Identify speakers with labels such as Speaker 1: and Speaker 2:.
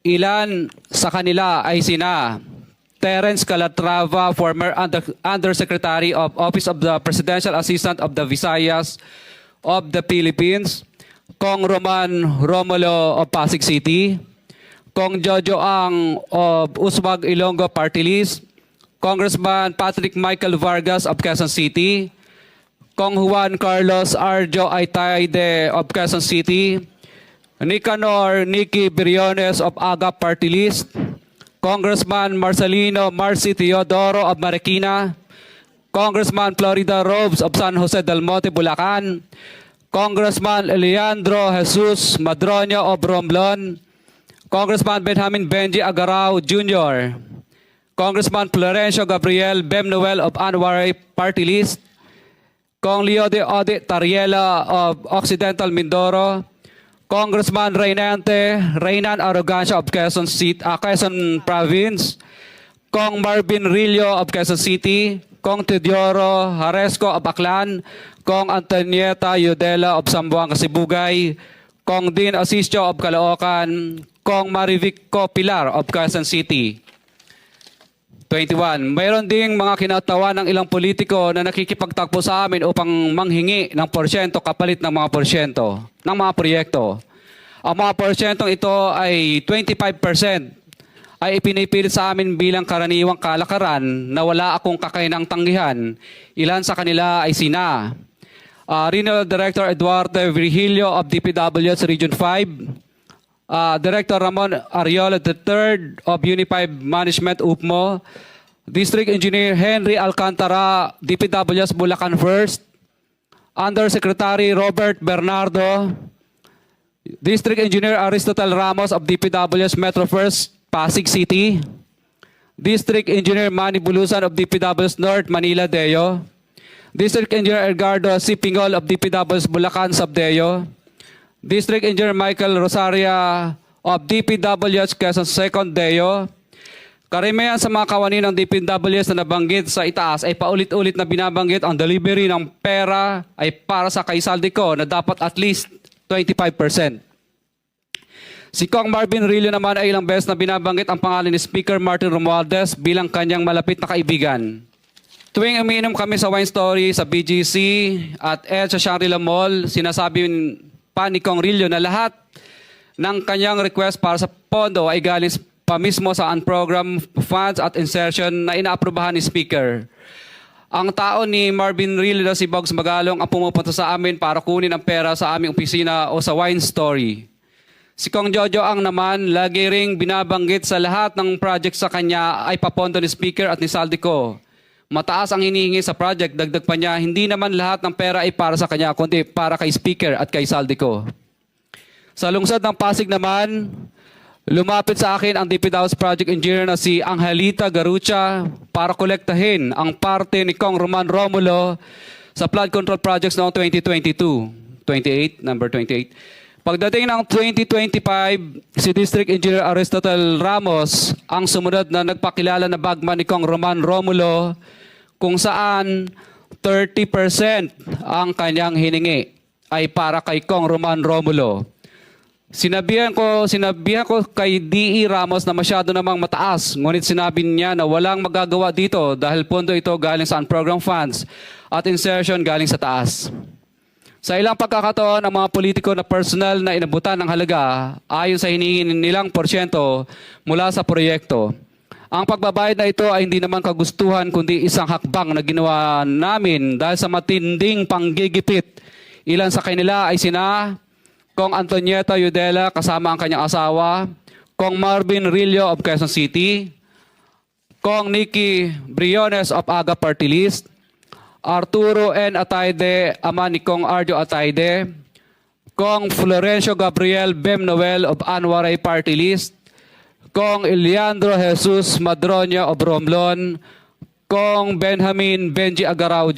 Speaker 1: Ilan sa kanila ay sina Terence Calatrava, former Undersecretary of Office of the Presidential Assistant of the Visayas of the Philippines, Kong Roman Romulo of Pasig City, Kong Jojo Ang of Uswag Ilonggo Party List, Congressman Patrick Michael Vargas of Quezon City, Kong Juan Carlos Arjo Aitaide of Quezon City, Nicanor Nicky Briones of AGA Party List, Congressman Marcelino Marcy Teodoro of Marikina, Congressman Florida Robes of San Jose del Monte, Bulacan, Congressman Leandro Jesus Madroño of Romblon, Congressman Benjamin Benji Agarao Jr., Congressman Florencio Gabriel Bem Noel of Anwaray Party List, Kong Leo de Ode Tariela of Occidental Mindoro, Congressman Reynan Arrogancia of Quezon Province, Kong Marvin Rillo of Quezon City, Kong Teodoro Haresco of Aklan, Kong Antonieta Yudela of Zamboanga, Sibugay, Kong Dean Asisio of Caloocan, Kong Marivico Pilar of Quezon City. 21. Mayroon ding mga kinatawa ng ilang politiko na nakikipagtakbo sa amin upang manghingi ng porsyento kapalit ng mga porsyento ng mga proyekto. Ang mga porsyentong ito ay 25% ay ipinipilit sa amin bilang karaniwang kalakaran na wala akong kakainang tanggihan. Ilan sa kanila ay sina Regional Director Eduardo Virgilio of DPW's Region 5, Director Ramon Ariola III of Unified Management UPMO, District Engineer Henry Alcantara, DPW's Bulacan First, Undersecretary Robert Bernardo, District Engineer Aristotle Ramos of DPW's Metro First, Pasig City, District Engineer Manny Bulusan of DPW's North Manila Deo, District Engineer Edgardo C. Pingol of DPW's Bulacan Subdeo, District Engineer Michael Rosaria of DPW's Quezon Second Deo. Karamihan sa mga kawani ng DPWs na nabanggit sa itaas ay paulit-ulit na binabanggit ang delivery ng pera ay para sa kay Saldico na dapat at least 25%. Si Kong Marvin Rillo naman ay ilang beses na binabanggit ang pangalan ni Speaker Martin Romualdez bilang kanyang malapit na kaibigan. Tuwing umiinom kami sa wine story sa BGC at sa Shangri-La Mall, sinasabi pa ni Kong Rillo na lahat ng kanyang request para sa pondo ay galing pa mismo sa unprogrammed funds at insertion na inaaprubahan ni Speaker. Ang tao ni Marvin Rillo na si Bogs Magalong ang pumupunta sa amin para kunin ang pera sa aming opisina o sa wine story. Si Kong Jojo Ang naman, lagi ring binabanggit sa lahat ng project sa kanya ay papondo ni Speaker at ni Saldico. Mataas ang hinihingi sa project, dagdag pa niya, hindi naman lahat ng pera ay para sa kanya, kundi para kay Speaker at kay Saldico. Sa lungsod ng Pasig naman, lumapit sa akin ang DPW's project engineer na si Angelita Garucha para kolektahin ang parte ni Kong Roman Romulo sa flood control projects noong 2022. Number 28. Pagdating ng 2025, si District Engineer Aristotle Ramos ang sumunod na nagpakilala na bagman ni Kong Roman Romulo kung saan 30% ang kanyang hiningi ay para kay Kong Roman Romulo. Sinabihan ko kay D.E. Ramos na masyado namang mataas, ngunit sinabi niya na walang magagawa dito dahil pondo ito galing sa unprogrammed funds at insertion galing sa taas. Sa ilang pagkakataon, ang mga politiko na personal na inabutan ng halaga ayon sa hinihingi nilang porsyento mula sa proyekto. Ang pagbabayad na ito ay hindi naman kagustuhan kundi isang hakbang na ginawa namin dahil sa matinding panggigipit. Ilan sa kanila ay sina Kong Antonieta Yudela kasama ang kanyang asawa, Kong Marvin Rillo of Quezon City, Kong Nicky Briones of AGA Party List, Arturo N. Ataide, ama ni Kong Arjo Ataide, Kong Florencio Gabriel Bem Noel of Anwaray Party List, Kong Leandro Jesus Madroño of Romblon, Kong Benjamin Benji Agarao